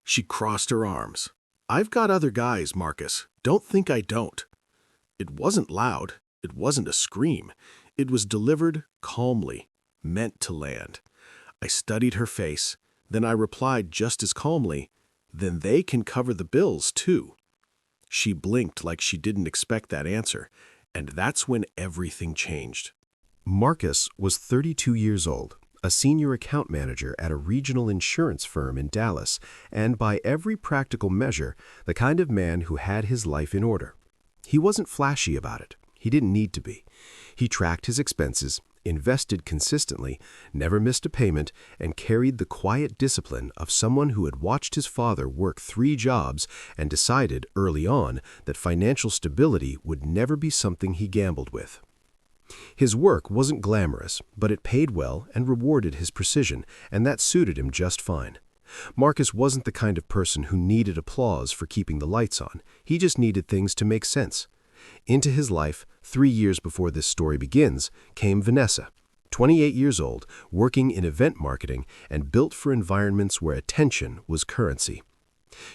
She crossed her arms. "I've got other guys, Marcus. Don't think I don't." It wasn't loud. It wasn't a scream. It was delivered calmly, meant to land. I studied her face. Then I replied just as calmly, "Then they can cover the bills, too." She blinked like she didn't expect that answer, and that's when everything changed. Marcus was 32 years old, a senior account manager at a regional insurance firm in Dallas, and by every practical measure, the kind of man who had his life in order. He wasn't flashy about it. He didn't need to be. He tracked his expenses, invested consistently, never missed a payment, and carried the quiet discipline of someone who had watched his father work 3 jobs and decided early on that financial stability would never be something he gambled with. His work wasn't glamorous, but it paid well and rewarded his precision, and that suited him just fine. Marcus wasn't the kind of person who needed applause for keeping the lights on. He just needed things to make sense. Into his life, 3 years before this story begins, came Vanessa, 28 years old, working in event marketing and built for environments where attention was currency.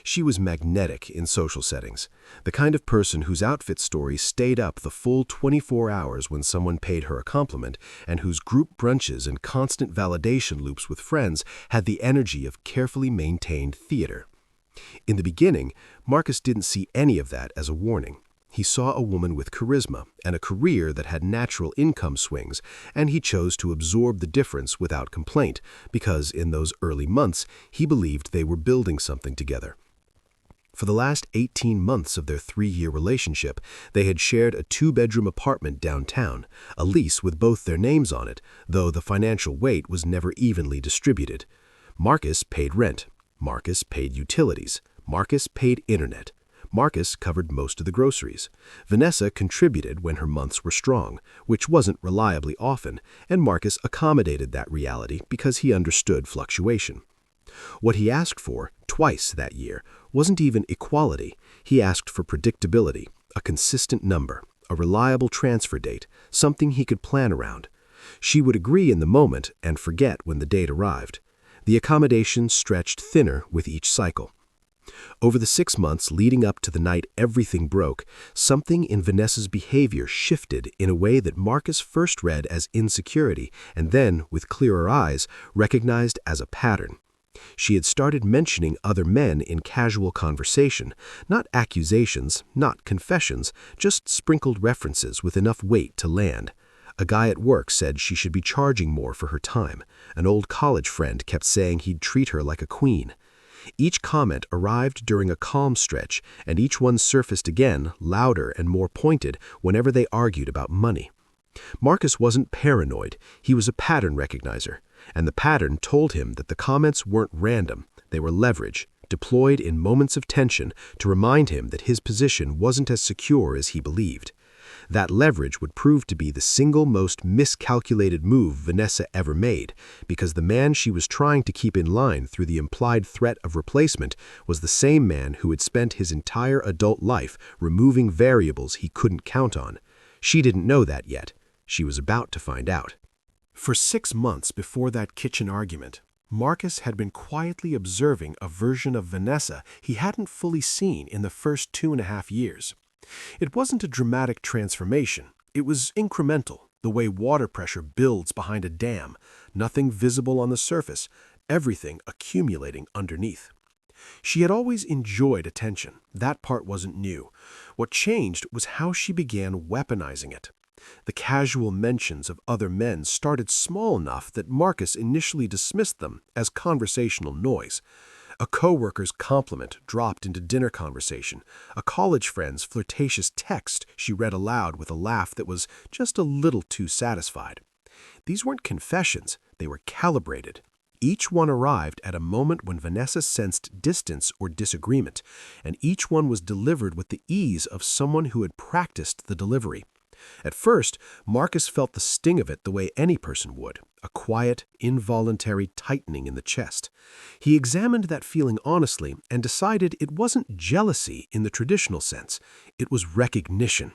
She was magnetic in social settings, the kind of person whose outfit story stayed up the full 24 hours when someone paid her a compliment, and whose group brunches and constant validation loops with friends had the energy of carefully maintained theater. In the beginning, Marcus didn't see any of that as a warning. He saw a woman with charisma and a career that had natural income swings, and he chose to absorb the difference without complaint because in those early months he believed they were building something together. For the last 18 months of their 3-year relationship, they had shared a 2-bedroom apartment downtown, a lease with both their names on it, though the financial weight was never evenly distributed. Marcus paid rent. Marcus paid utilities. Marcus paid internet. Marcus covered most of the groceries. Vanessa contributed when her months were strong, which wasn't reliably often, and Marcus accommodated that reality because he understood fluctuation. What he asked for, twice that year, wasn't even equality. He asked for predictability, a consistent number, a reliable transfer date, something he could plan around. She would agree in the moment and forget when the date arrived. The accommodation stretched thinner with each cycle. Over the 6 months leading up to the night everything broke, something in Vanessa's behavior shifted in a way that Marcus first read as insecurity and then, with clearer eyes, recognized as a pattern. She had started mentioning other men in casual conversation, not accusations, not confessions, just sprinkled references with enough weight to land. A guy at work said she should be charging more for her time. An old college friend kept saying he'd treat her like a queen. Each comment arrived during a calm stretch, and each one surfaced again, louder and more pointed, whenever they argued about money. Marcus wasn't paranoid, he was a pattern recognizer, and the pattern told him that the comments weren't random, they were leverage, deployed in moments of tension to remind him that his position wasn't as secure as he believed. That leverage would prove to be the single most miscalculated move Vanessa ever made, because the man she was trying to keep in line through the implied threat of replacement was the same man who had spent his entire adult life removing variables he couldn't count on. She didn't know that yet. She was about to find out. For 6 months before that kitchen argument, Marcus had been quietly observing a version of Vanessa he hadn't fully seen in the first 2.5 years. It wasn't a dramatic transformation. It was incremental, the way water pressure builds behind a dam, nothing visible on the surface, everything accumulating underneath. She had always enjoyed attention. That part wasn't new. What changed was how she began weaponizing it. The casual mentions of other men started small enough that Marcus initially dismissed them as conversational noise. A coworker's compliment dropped into dinner conversation, a college friend's flirtatious text she read aloud with a laugh that was just a little too satisfied. These weren't confessions, they were calibrated. Each one arrived at a moment when Vanessa sensed distance or disagreement, and each one was delivered with the ease of someone who had practiced the delivery. At first, Marcus felt the sting of it the way any person would, a quiet, involuntary tightening in the chest. He examined that feeling honestly and decided it wasn't jealousy in the traditional sense, it was recognition.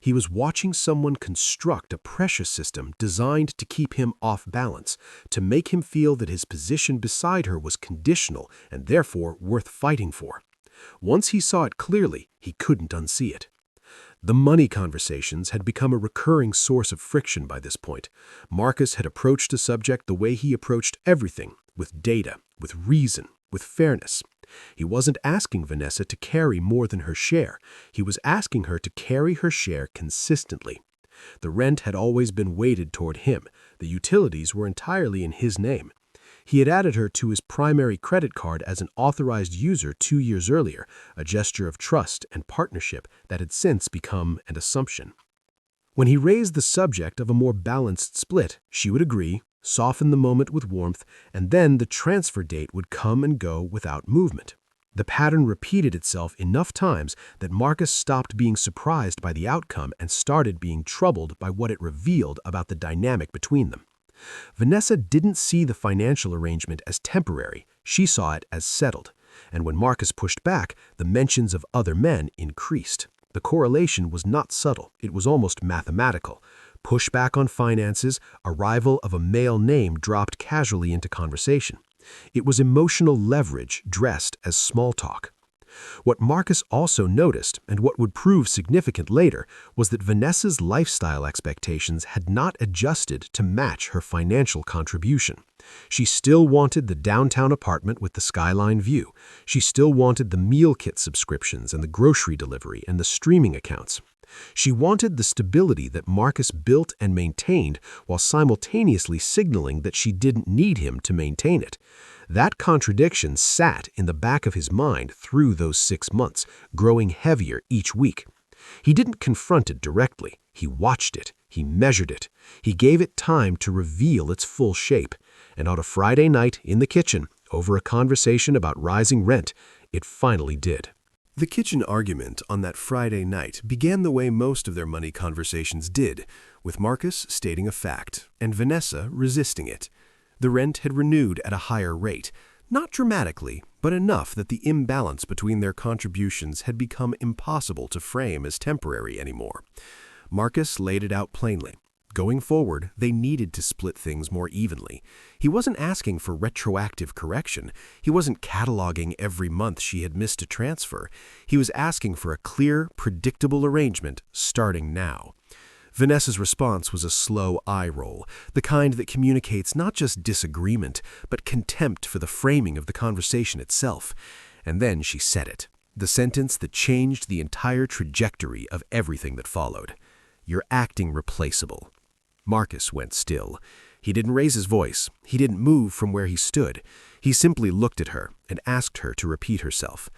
He was watching someone construct a pressure system designed to keep him off balance, to make him feel that his position beside her was conditional and therefore worth fighting for. Once he saw it clearly, he couldn't unsee it. The money conversations had become a recurring source of friction by this point. Marcus had approached the subject the way he approached everything, with data, with reason, with fairness. He wasn't asking Vanessa to carry more than her share. He was asking her to carry her share consistently. The rent had always been weighted toward him. The utilities were entirely in his name. He had added her to his primary credit card as an authorized user 2 years earlier, a gesture of trust and partnership that had since become an assumption. When he raised the subject of a more balanced split, she would agree, soften the moment with warmth, and then the transfer date would come and go without movement. The pattern repeated itself enough times that Marcus stopped being surprised by the outcome and started being troubled by what it revealed about the dynamic between them. Vanessa didn't see the financial arrangement as temporary, she saw it as settled. And when Marcus pushed back, the mentions of other men increased. The correlation was not subtle, it was almost mathematical. Pushback on finances, arrival of a male name dropped casually into conversation. It was emotional leverage dressed as small talk. What Marcus also noticed, and what would prove significant later, was that Vanessa's lifestyle expectations had not adjusted to match her financial contribution. She still wanted the downtown apartment with the skyline view. She still wanted the meal kit subscriptions and the grocery delivery and the streaming accounts. She wanted the stability that Marcus built and maintained while simultaneously signaling that she didn't need him to maintain it. That contradiction sat in the back of his mind through those 6 months, growing heavier each week. He didn't confront it directly. He watched it. He measured it. He gave it time to reveal its full shape. And on a Friday night in the kitchen, over a conversation about rising rent, it finally did. The kitchen argument on that Friday night began the way most of their money conversations did, with Marcus stating a fact and Vanessa resisting it. The rent had renewed at a higher rate, not dramatically, but enough that the imbalance between their contributions had become impossible to frame as temporary anymore. Marcus laid it out plainly. Going forward, they needed to split things more evenly. He wasn't asking for retroactive correction. He wasn't cataloging every month she had missed a transfer. He was asking for a clear, predictable arrangement starting now. Vanessa's response was a slow eye roll, the kind that communicates not just disagreement, but contempt for the framing of the conversation itself. And then she said it, the sentence that changed the entire trajectory of everything that followed. "You're acting replaceable." Marcus went still. He didn't raise his voice. He didn't move from where he stood. He simply looked at her and asked her to repeat herself.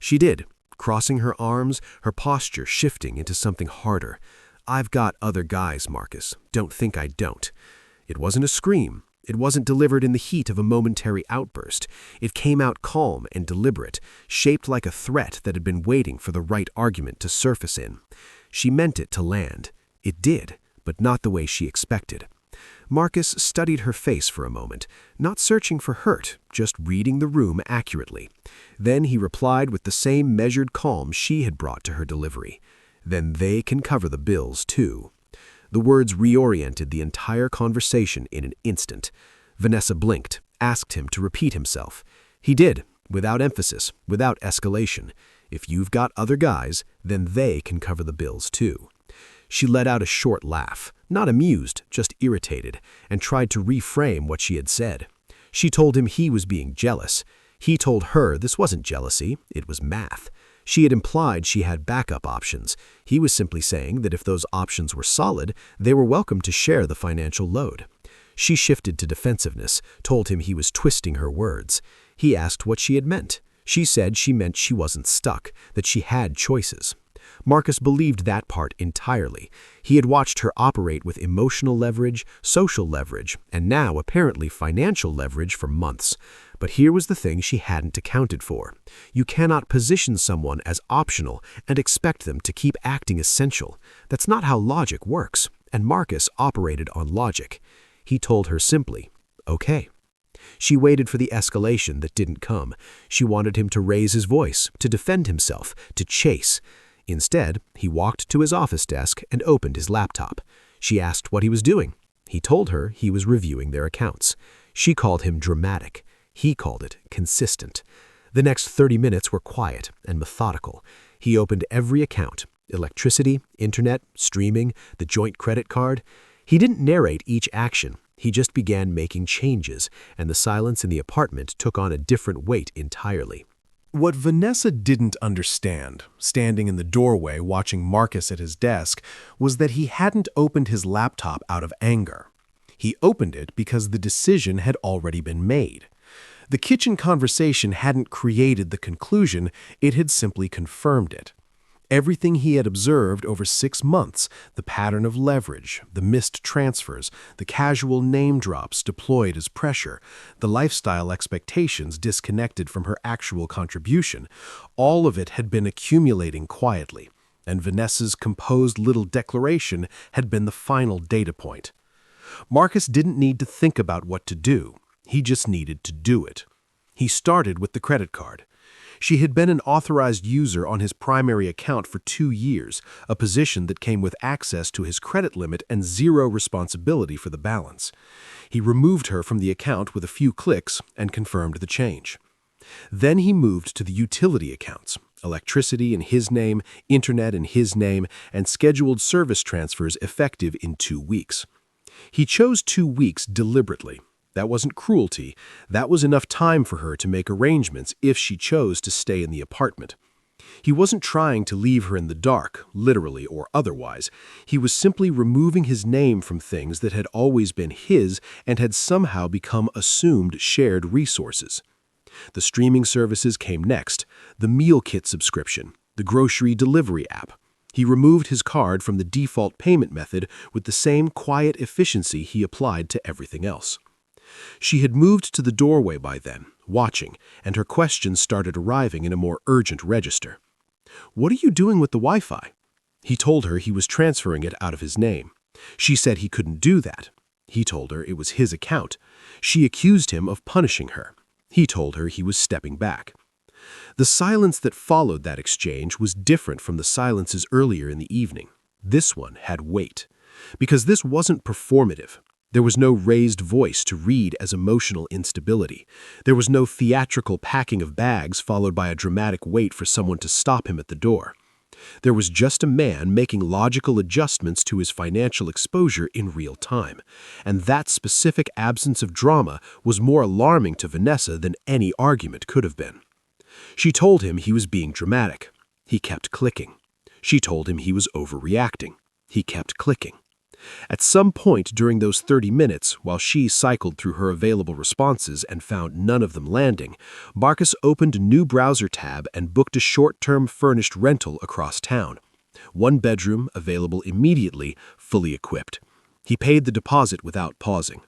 She did, crossing her arms, her posture shifting into something harder. "I've got other guys, Marcus. Don't think I don't." It wasn't a scream. It wasn't delivered in the heat of a momentary outburst. It came out calm and deliberate, shaped like a threat that had been waiting for the right argument to surface in. She meant it to land. It did, but not the way she expected. Marcus studied her face for a moment, not searching for hurt, just reading the room accurately. Then he replied with the same measured calm she had brought to her delivery. "Then they can cover the bills, too." The words reoriented the entire conversation in an instant. Vanessa blinked, asked him to repeat himself. He did, without emphasis, without escalation. "If you've got other guys, then they can cover the bills, too." She let out a short laugh, not amused, just irritated, and tried to reframe what she had said. She told him he was being jealous. He told her this wasn't jealousy, it was math. She had implied she had backup options. He was simply saying that if those options were solid, they were welcome to share the financial load. She shifted to defensiveness, told him he was twisting her words. He asked what she had meant. She said she meant she wasn't stuck, that she had choices. Marcus believed that part entirely. He had watched her operate with emotional leverage, social leverage, and now apparently financial leverage for months. But here was the thing she hadn't accounted for. You cannot position someone as optional and expect them to keep acting essential. That's not how logic works, and Marcus operated on logic. He told her simply, "Okay." She waited for the escalation that didn't come. She wanted him to raise his voice, to defend himself, to chase. Instead, he walked to his office desk and opened his laptop. She asked what he was doing. He told her he was reviewing their accounts. She called him dramatic. He called it consistent. The next 30 minutes were quiet and methodical. He opened every account: electricity, internet, streaming, the joint credit card. He didn't narrate each action. He just began making changes, and the silence in the apartment took on a different weight entirely. What Vanessa didn't understand, standing in the doorway watching Marcus at his desk, was that he hadn't opened his laptop out of anger. He opened it because the decision had already been made. The kitchen conversation hadn't created the conclusion, it had simply confirmed it. Everything he had observed over 6 months, the pattern of leverage, the missed transfers, the casual name drops deployed as pressure, the lifestyle expectations disconnected from her actual contribution, all of it had been accumulating quietly, and Vanessa's composed little declaration had been the final data point. Marcus didn't need to think about what to do. He just needed to do it. He started with the credit card. She had been an authorized user on his primary account for 2 years, a position that came with access to his credit limit and zero responsibility for the balance. He removed her from the account with a few clicks and confirmed the change. Then he moved to the utility accounts: electricity in his name, internet in his name, and scheduled service transfers effective in 2 weeks. He chose 2 weeks deliberately. That wasn't cruelty. That was enough time for her to make arrangements if she chose to stay in the apartment. He wasn't trying to leave her in the dark, literally or otherwise. He was simply removing his name from things that had always been his and had somehow become assumed shared resources. The streaming services came next: the meal kit subscription, the grocery delivery app. He removed his card from the default payment method with the same quiet efficiency he applied to everything else. She had moved to the doorway by then, watching, and her questions started arriving in a more urgent register. "What are you doing with the Wi-Fi?" He told her he was transferring it out of his name. She said he couldn't do that. He told her it was his account. She accused him of punishing her. He told her he was stepping back. The silence that followed that exchange was different from the silences earlier in the evening. This one had weight. Because this wasn't performative. There was no raised voice to read as emotional instability. There was no theatrical packing of bags followed by a dramatic wait for someone to stop him at the door. There was just a man making logical adjustments to his financial exposure in real time. And that specific absence of drama was more alarming to Vanessa than any argument could have been. She told him he was being dramatic. He kept clicking. She told him he was overreacting. He kept clicking. At some point during those 30 minutes, while she cycled through her available responses and found none of them landing, Marcus opened a new browser tab and booked a short-term furnished rental across town. 1 bedroom, available immediately, fully equipped. He paid the deposit without pausing.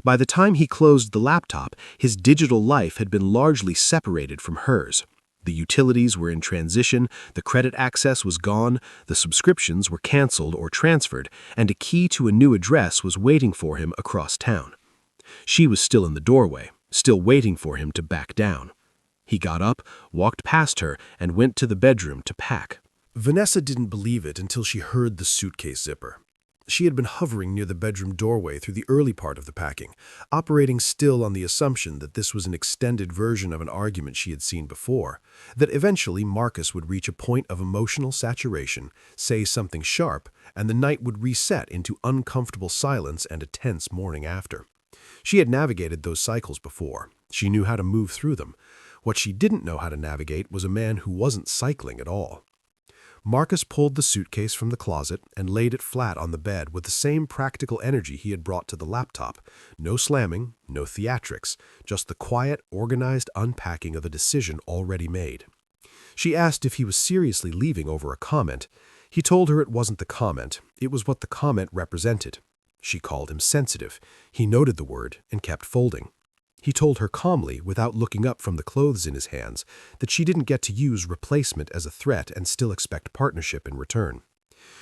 By the time he closed the laptop, his digital life had been largely separated from hers. The utilities were in transition, the credit access was gone, the subscriptions were canceled or transferred, and a key to a new address was waiting for him across town. She was still in the doorway, still waiting for him to back down. He got up, walked past her, and went to the bedroom to pack. Vanessa didn't believe it until she heard the suitcase zipper. She had been hovering near the bedroom doorway through the early part of the packing, operating still on the assumption that this was an extended version of an argument she had seen before, that eventually Marcus would reach a point of emotional saturation, say something sharp, and the night would reset into uncomfortable silence and a tense morning after. She had navigated those cycles before. She knew how to move through them. What she didn't know how to navigate was a man who wasn't cycling at all. Marcus pulled the suitcase from the closet and laid it flat on the bed with the same practical energy he had brought to the laptop. No slamming, no theatrics, just the quiet, organized unpacking of a decision already made. She asked if he was seriously leaving over a comment. He told her it wasn't the comment, it was what the comment represented. She called him sensitive. He noted the word and kept folding. He told her calmly, without looking up from the clothes in his hands, that she didn't get to use replacement as a threat and still expect partnership in return.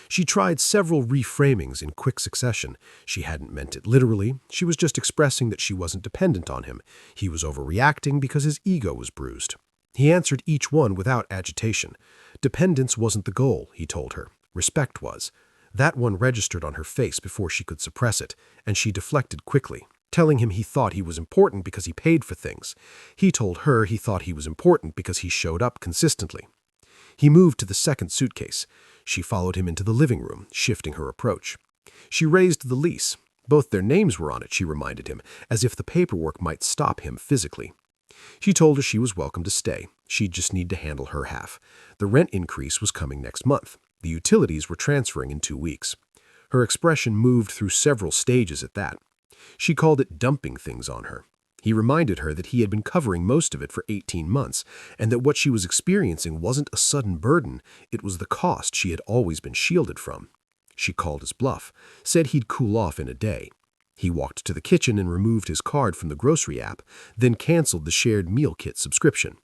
She tried several reframings in quick succession. She hadn't meant it literally. She was just expressing that she wasn't dependent on him. He was overreacting because his ego was bruised. He answered each one without agitation. Dependence wasn't the goal, he told her. Respect was. That one registered on her face before she could suppress it, and she deflected quickly, telling him he thought he was important because he paid for things. He told her he thought he was important because he showed up consistently. He moved to the second suitcase. She followed him into the living room, shifting her approach. She raised the lease. Both their names were on it, she reminded him, as if the paperwork might stop him physically. She told her she was welcome to stay. She'd just need to handle her half. The rent increase was coming next month. The utilities were transferring in 2 weeks. Her expression moved through several stages at that. She called it dumping things on her. He reminded her that he had been covering most of it for 18 months, and that what she was experiencing wasn't a sudden burden, it was the cost she had always been shielded from. She called his bluff, said he'd cool off in a day. He walked to the kitchen and removed his card from the grocery app, then canceled the shared meal kit subscription.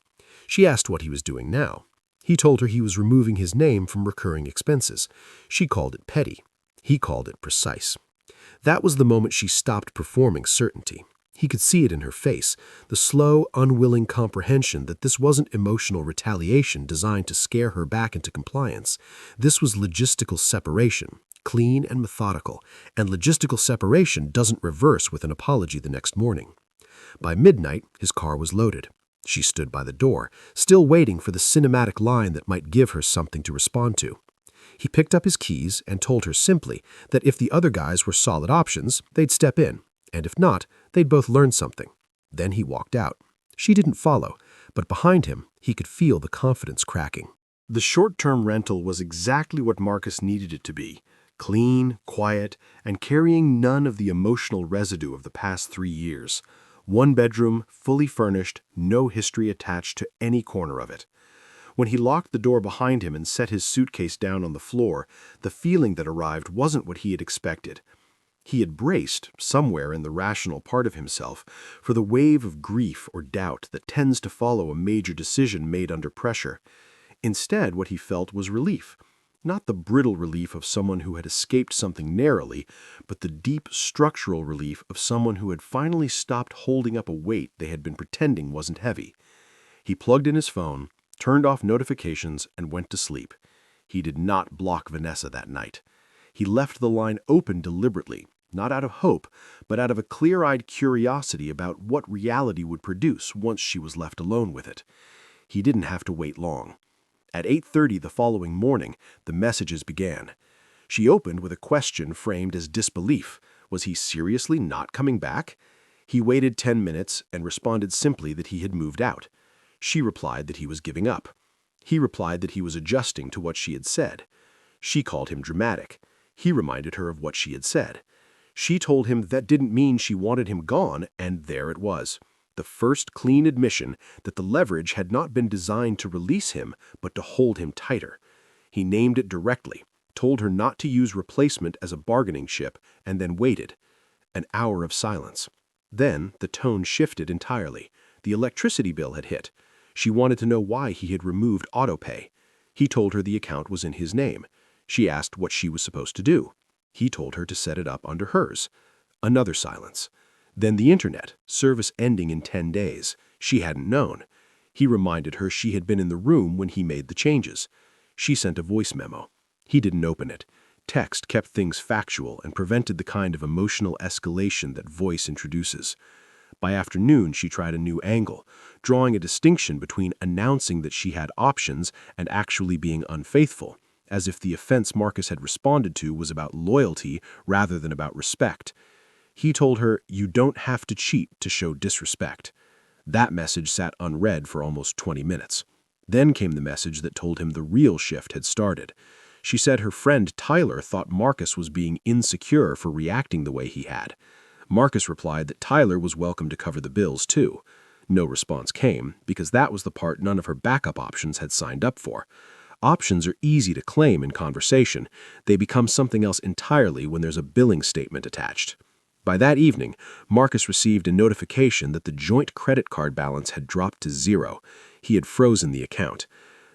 She asked what he was doing now. He told her he was removing his name from recurring expenses. She called it petty. He called it precise. That was the moment she stopped performing certainty. He could see it in her face, the slow, unwilling comprehension that this wasn't emotional retaliation designed to scare her back into compliance. This was logistical separation, clean and methodical, and logistical separation doesn't reverse with an apology the next morning. By midnight, his car was loaded. She stood by the door, still waiting for the cinematic line that might give her something to respond to. He picked up his keys and told her simply that if the other guys were solid options, they'd step in, and if not, they'd both learn something. Then he walked out. She didn't follow, but behind him, he could feel the confidence cracking. The short-term rental was exactly what Marcus needed it to be. Clean, quiet, and carrying none of the emotional residue of the past 3 years. 1 bedroom, fully furnished, no history attached to any corner of it. When he locked the door behind him and set his suitcase down on the floor, the feeling that arrived wasn't what he had expected. He had braced, somewhere in the rational part of himself, for the wave of grief or doubt that tends to follow a major decision made under pressure. Instead, what he felt was relief. Not the brittle relief of someone who had escaped something narrowly, but the deep structural relief of someone who had finally stopped holding up a weight they had been pretending wasn't heavy. He plugged in his phone, turned off notifications, and went to sleep. He did not block Vanessa that night. He left the line open deliberately, not out of hope, but out of a clear-eyed curiosity about what reality would produce once she was left alone with it. He didn't have to wait long. At 8:30 the following morning, the messages began. She opened with a question framed as disbelief. Was he seriously not coming back? He waited 10 minutes and responded simply that he had moved out. She replied that he was giving up. He replied that he was adjusting to what she had said. She called him dramatic. He reminded her of what she had said. She told him that didn't mean she wanted him gone, and there it was. The first clean admission that the leverage had not been designed to release him, but to hold him tighter. He named it directly, told her not to use replacement as a bargaining chip, and then waited. An hour of silence. Then the tone shifted entirely. The electricity bill had hit. She wanted to know why he had removed autopay. He told her the account was in his name. She asked what she was supposed to do. He told her to set it up under hers. Another silence. Then the internet, service ending in 10 days. She hadn't known. He reminded her she had been in the room when he made the changes. She sent a voice memo. He didn't open it. Text kept things factual and prevented the kind of emotional escalation that voice introduces. By afternoon, she tried a new angle, drawing a distinction between announcing that she had options and actually being unfaithful, as if the offense Marcus had responded to was about loyalty rather than about respect. He told her, "You don't have to cheat to show disrespect." That message sat unread for almost 20 minutes. Then came the message that told him the real shift had started. She said her friend Tyler thought Marcus was being insecure for reacting the way he had. Marcus replied that Tyler was welcome to cover the bills too. No response came, because that was the part none of her backup options had signed up for. Options are easy to claim in conversation. They become something else entirely when there's a billing statement attached. By that evening, Marcus received a notification that the joint credit card balance had dropped to 0. He had frozen the account.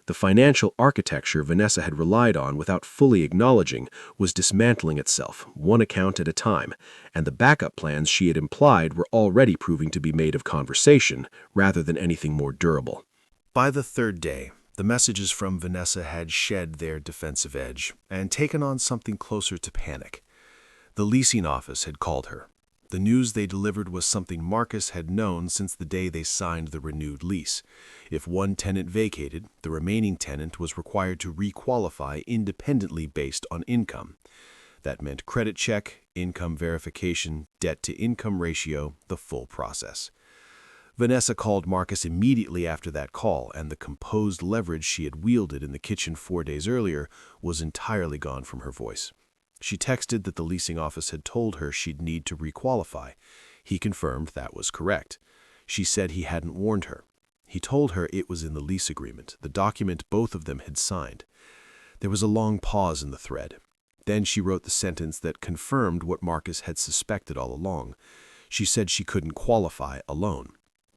The financial architecture Vanessa had relied on without fully acknowledging was dismantling itself, one account at a time, and the backup plans she had implied were already proving to be made of conversation rather than anything more durable. By the 3rd day, The messages from Vanessa had shed their defensive edge and taken on something closer to panic. The leasing office had called her. The news they delivered was something Marcus had known since the day they signed the renewed lease. If one tenant vacated, the remaining tenant was required to requalify independently based on income. That meant credit check, income verification, debt-to-income ratio, the full process. Vanessa called Marcus immediately after that call, and the composed leverage she had wielded in the kitchen 4 days earlier was entirely gone from her voice. She texted that the leasing office had told her she'd need to requalify. He confirmed that was correct. She said he hadn't warned her. He told her it was in the lease agreement, the document both of them had signed. There was a long pause in the thread. Then she wrote the sentence that confirmed what Marcus had suspected all along. She said she couldn't qualify alone.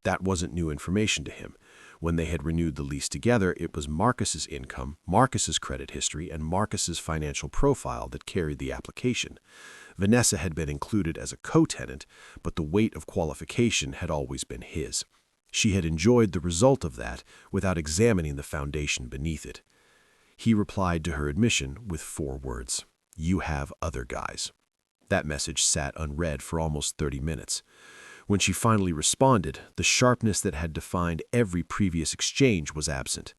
That wasn't new information to him. When they had renewed the lease together, it was Marcus's income, Marcus's credit history, and Marcus's financial profile that carried the application. Vanessa had been included as a co-tenant, but the weight of qualification had always been his. She had enjoyed the result of that without examining the foundation beneath it. He replied to her admission with 4 words: "You have other guys." That message sat unread for almost 30 minutes. When she finally responded, the sharpness that had defined every previous exchange was absent.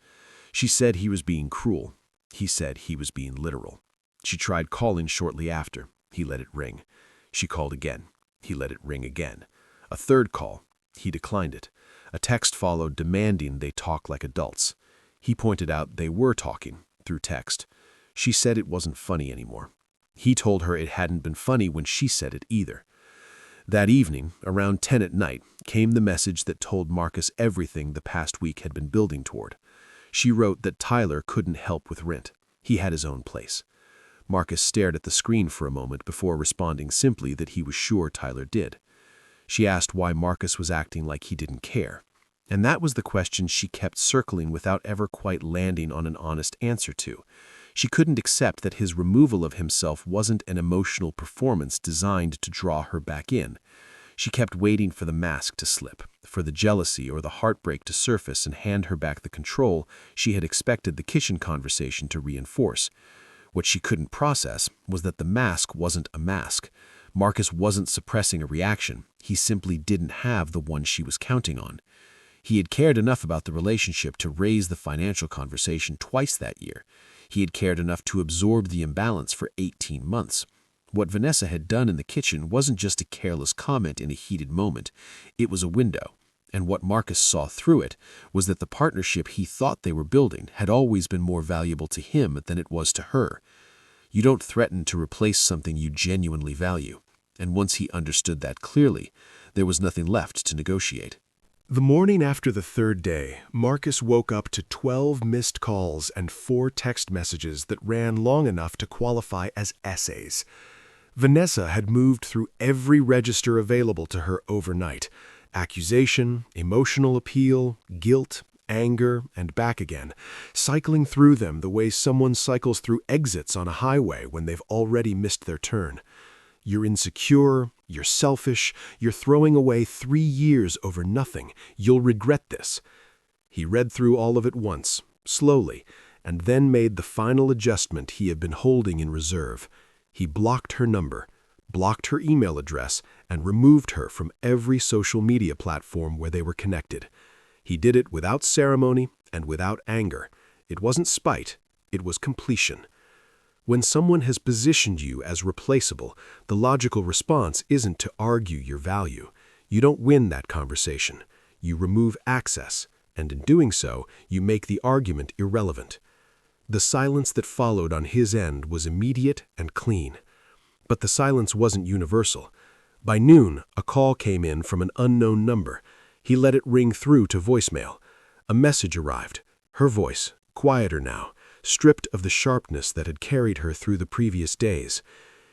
She said he was being cruel. He said he was being literal. She tried calling shortly after. He let it ring. She called again. He let it ring again. A third call. He declined it. A text followed demanding they talk like adults. He pointed out they were talking, through text. She said it wasn't funny anymore. He told her it hadn't been funny when she said it either. That evening, around 10 at night, came the message that told Marcus everything the past week had been building toward. She wrote that Tyler couldn't help with rent. He had his own place. Marcus stared at the screen for a moment before responding simply that he was sure Tyler did. She asked why Marcus was acting like he didn't care. And that was the question she kept circling without ever quite landing on an honest answer to. She couldn't accept that his removal of himself wasn't an emotional performance designed to draw her back in. She kept waiting for the mask to slip, for the jealousy or the heartbreak to surface and hand her back the control she had expected the kitchen conversation to reinforce. What she couldn't process was that the mask wasn't a mask. Marcus wasn't suppressing a reaction. He simply didn't have the one she was counting on. He had cared enough about the relationship to raise the financial conversation twice that year. He had cared enough to absorb the imbalance for 18 months. What Vanessa had done in the kitchen wasn't just a careless comment in a heated moment. It was a window. And what Marcus saw through it was that the partnership he thought they were building had always been more valuable to him than it was to her. You don't threaten to replace something you genuinely value. And once he understood that clearly, there was nothing left to negotiate. The morning after the 3rd day, Marcus woke up to 12 missed calls and 4 text messages that ran long enough to qualify as essays. Vanessa had moved through every register available to her overnight: accusation, emotional appeal, guilt, anger, and back again, cycling through them the way someone cycles through exits on a highway when they've already missed their turn. You're insecure, you're selfish, you're throwing away 3 years over nothing. You'll regret this. He read through all of it once, slowly, and then made the final adjustment he had been holding in reserve. He blocked her number, blocked her email address, and removed her from every social media platform where they were connected. He did it without ceremony and without anger. It wasn't spite, it was completion. When someone has positioned you as replaceable, the logical response isn't to argue your value. You don't win that conversation. You remove access, and in doing so, you make the argument irrelevant. The silence that followed on his end was immediate and clean. But the silence wasn't universal. By noon, a call came in from an unknown number. He let it ring through to voicemail. A message arrived. Her voice, quieter now, stripped of the sharpness that had carried her through the previous days.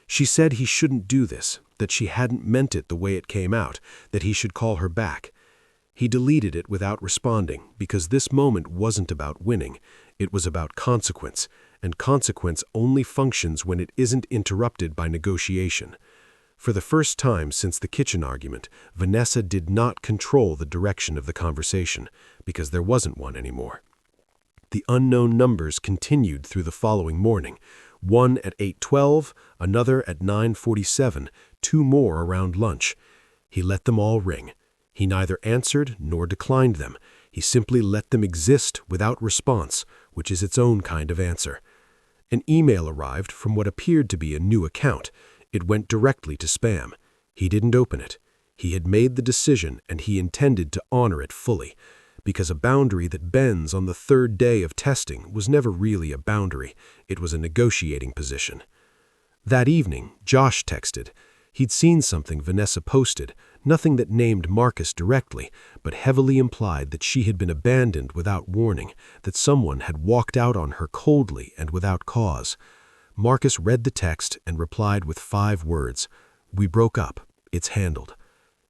She said he shouldn't do this, that she hadn't meant it the way it came out, that he should call her back. He deleted it without responding, because this moment wasn't about winning. It was about consequence, and consequence only functions when it isn't interrupted by negotiation. For the first time since the kitchen argument, Vanessa did not control the direction of the conversation, because there wasn't one anymore. The unknown numbers continued through the following morning. One at 8:12, another at 9:47, two more around lunch. He let them all ring. He neither answered nor declined them. He simply let them exist without response, which is its own kind of answer. An email arrived from what appeared to be a new account. It went directly to spam. He didn't open it. He had made the decision, and he intended to honor it fully, because a boundary that bends on the third day of testing was never really a boundary. It was a negotiating position. That evening, Josh texted. He'd seen something Vanessa posted, nothing that named Marcus directly, but heavily implied that she had been abandoned without warning, that someone had walked out on her coldly and without cause. Marcus read the text and replied with 5 words, "We broke up. It's handled."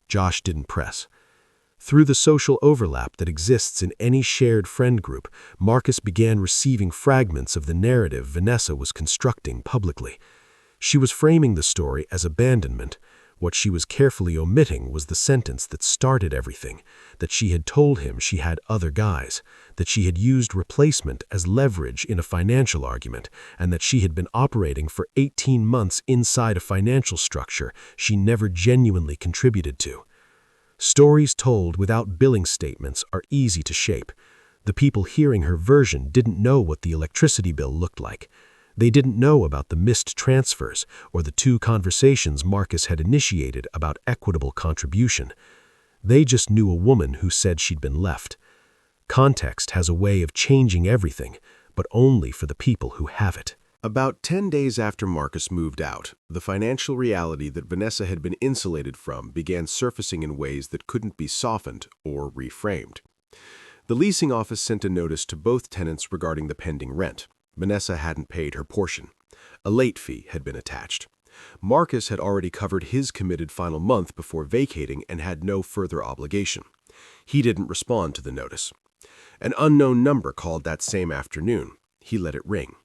Josh didn't press. Through the social overlap that exists in any shared friend group, Marcus began receiving fragments of the narrative Vanessa was constructing publicly. She was framing the story as abandonment. What she was carefully omitting was the sentence that started everything, that she had told him she had other guys, that she had used replacement as leverage in a financial argument, and that she had been operating for 18 months inside a financial structure she never genuinely contributed to. Stories told without billing statements are easy to shape. The people hearing her version didn't know what the electricity bill looked like. They didn't know about the missed transfers or the 2 conversations Marcus had initiated about equitable contribution. They just knew a woman who said she'd been left. Context has a way of changing everything, but only for the people who have it. About 10 days after Marcus moved out, the financial reality that Vanessa had been insulated from began surfacing in ways that couldn't be softened or reframed. The leasing office sent a notice to both tenants regarding the pending rent. Vanessa hadn't paid her portion. A late fee had been attached. Marcus had already covered his committed final month before vacating and had no further obligation. He didn't respond to the notice. An unknown number called that same afternoon. He let it ring.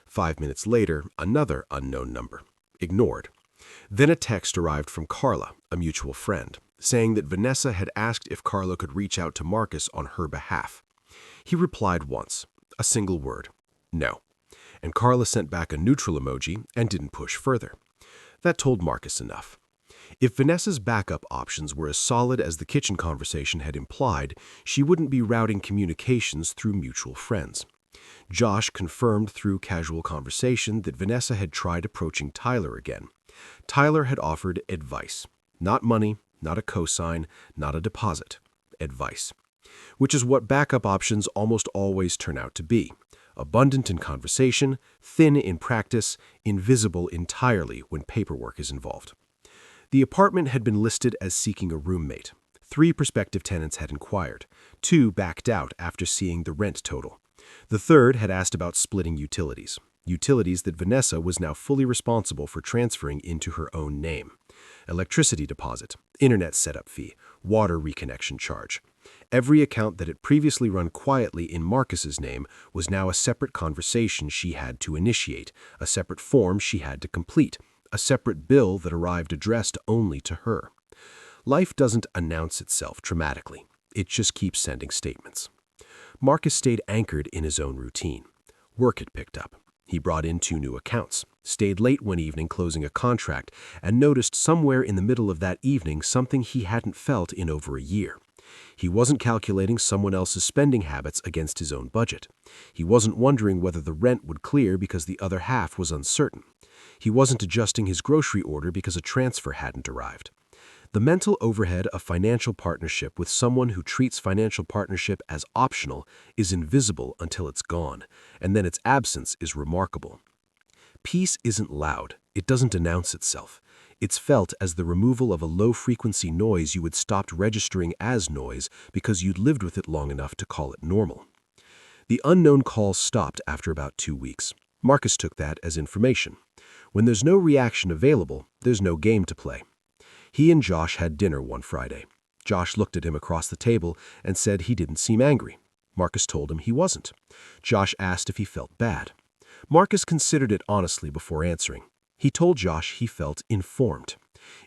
5 minutes later, another unknown number. Ignored. Then a text arrived from Carla, a mutual friend, saying that Vanessa had asked if Carla could reach out to Marcus on her behalf. He replied once, a single word. No. And Carla sent back a neutral emoji and didn't push further. That told Marcus enough. If Vanessa's backup options were as solid as the kitchen conversation had implied, she wouldn't be routing communications through mutual friends. Josh confirmed through casual conversation that Vanessa had tried approaching Tyler again. Tyler had offered advice. Not money, not a cosign, not a deposit. Advice. Which is what backup options almost always turn out to be. Abundant in conversation, thin in practice, invisible entirely when paperwork is involved. The apartment had been listed as seeking a roommate. 3 prospective tenants had inquired. 2 backed out after seeing the rent total. The 3rd had asked about splitting utilities. Utilities that Vanessa was now fully responsible for transferring into her own name. Electricity deposit, internet setup fee, water reconnection charge. Every account that had previously run quietly in Marcus's name was now a separate conversation she had to initiate, a separate form she had to complete, a separate bill that arrived addressed only to her. Life doesn't announce itself dramatically. It just keeps sending statements. Marcus stayed anchored in his own routine. Work had picked up. He brought in 2 new accounts, stayed late one evening closing a contract, and noticed somewhere in the middle of that evening something he hadn't felt in over a year. He wasn't calculating someone else's spending habits against his own budget. He wasn't wondering whether the rent would clear because the other half was uncertain. He wasn't adjusting his grocery order because a transfer hadn't arrived. The mental overhead of financial partnership with someone who treats financial partnership as optional is invisible until it's gone, and then its absence is remarkable. Peace isn't loud. It doesn't announce itself. It's felt as the removal of a low-frequency noise you had stopped registering as noise because you'd lived with it long enough to call it normal. The unknown call stopped after about 2 weeks. Marcus took that as information. When there's no reaction available, there's no game to play. He and Josh had dinner one Friday. Josh looked at him across the table and said he didn't seem angry. Marcus told him he wasn't. Josh asked if he felt bad. Marcus considered it honestly before answering. He told Josh he felt informed.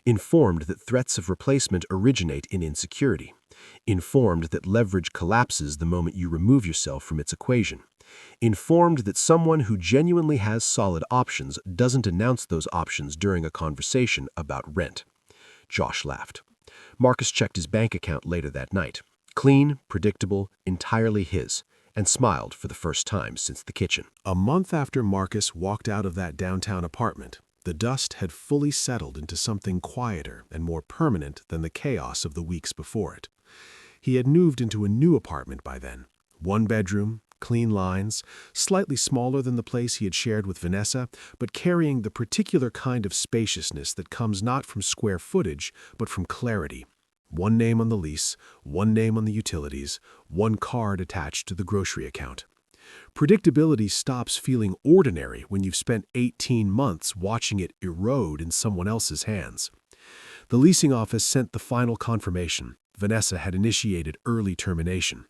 Informed that threats of replacement originate in insecurity. Informed that leverage collapses the moment you remove yourself from its equation. informed that someone who genuinely has solid options doesn't announce those options during a conversation about rent. Josh laughed. Marcus checked his bank account later that night. Clean, predictable, entirely his, and smiled for the first time since the kitchen. A month after Marcus walked out of that downtown apartment, the dust had fully settled into something quieter and more permanent than the chaos of the weeks before it. He had moved into a new apartment by then. One bedroom, clean lines, slightly smaller than the place he had shared with Vanessa, but carrying the particular kind of spaciousness that comes not from square footage, but from clarity. One name on the lease, one name on the utilities, one card attached to the grocery account. Predictability stops feeling ordinary when you've spent 18 months watching it erode in someone else's hands. The leasing office sent the final confirmation. Vanessa had initiated early termination.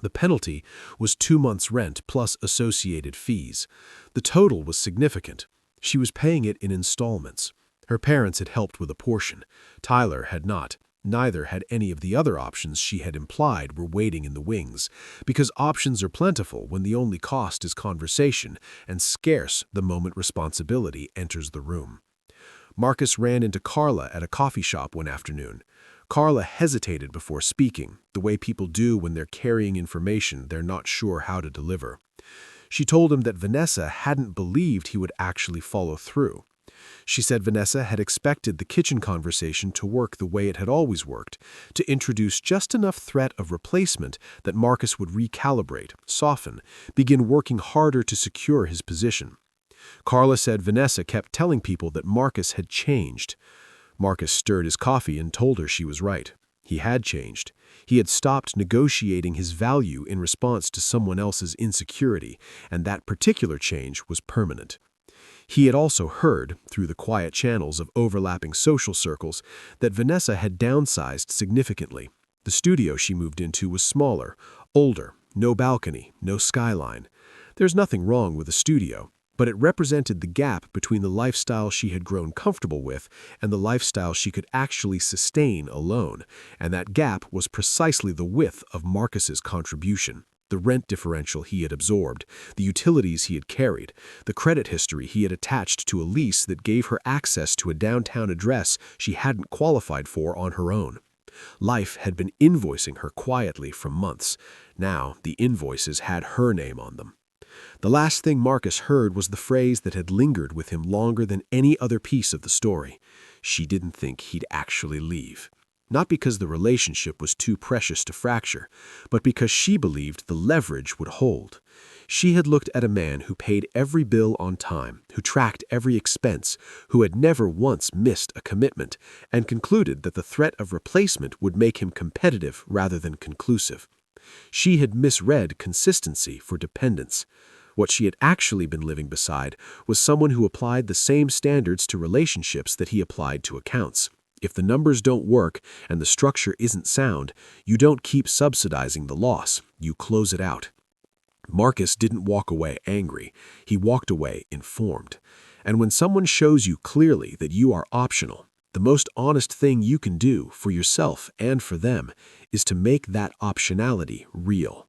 The penalty was 2 months' rent plus associated fees. The total was significant. She was paying it in installments. Her parents had helped with a portion. Tyler had not. Neither had any of the other options she had implied were waiting in the wings, because options are plentiful when the only cost is conversation and scarce the moment responsibility enters the room. Marcus ran into Carla at a coffee shop one afternoon. Carla hesitated before speaking, the way people do when they're carrying information they're not sure how to deliver. She told him that Vanessa hadn't believed he would actually follow through. She said Vanessa had expected the kitchen conversation to work the way it had always worked, to introduce just enough threat of replacement that Marcus would recalibrate, soften, begin working harder to secure his position. Carla said Vanessa kept telling people that Marcus had changed. Marcus stirred his coffee and told her she was right. He had changed. He had stopped negotiating his value in response to someone else's insecurity, and that particular change was permanent. He had also heard, through the quiet channels of overlapping social circles, that Vanessa had downsized significantly. The studio she moved into was smaller, older, no balcony, no skyline. There's nothing wrong with a studio, but it represented the gap between the lifestyle she had grown comfortable with and the lifestyle she could actually sustain alone, and that gap was precisely the width of Marcus's contribution. The rent differential he had absorbed, the utilities he had carried, the credit history he had attached to a lease that gave her access to a downtown address she hadn't qualified for on her own. Life had been invoicing her quietly for months. Now the invoices had her name on them. The last thing Marcus heard was the phrase that had lingered with him longer than any other piece of the story. She didn't think he'd actually leave. Not because the relationship was too precious to fracture, but because she believed the leverage would hold. She had looked at a man who paid every bill on time, who tracked every expense, who had never once missed a commitment, and concluded that the threat of replacement would make him competitive rather than conclusive. She had misread consistency for dependence. What she had actually been living beside was someone who applied the same standards to relationships that he applied to accounts. If the numbers don't work and the structure isn't sound, you don't keep subsidizing the loss, you close it out. Marcus didn't walk away angry. He walked away informed. And when someone shows you clearly that you are optional, the most honest thing you can do for yourself and for them is to make that optionality real.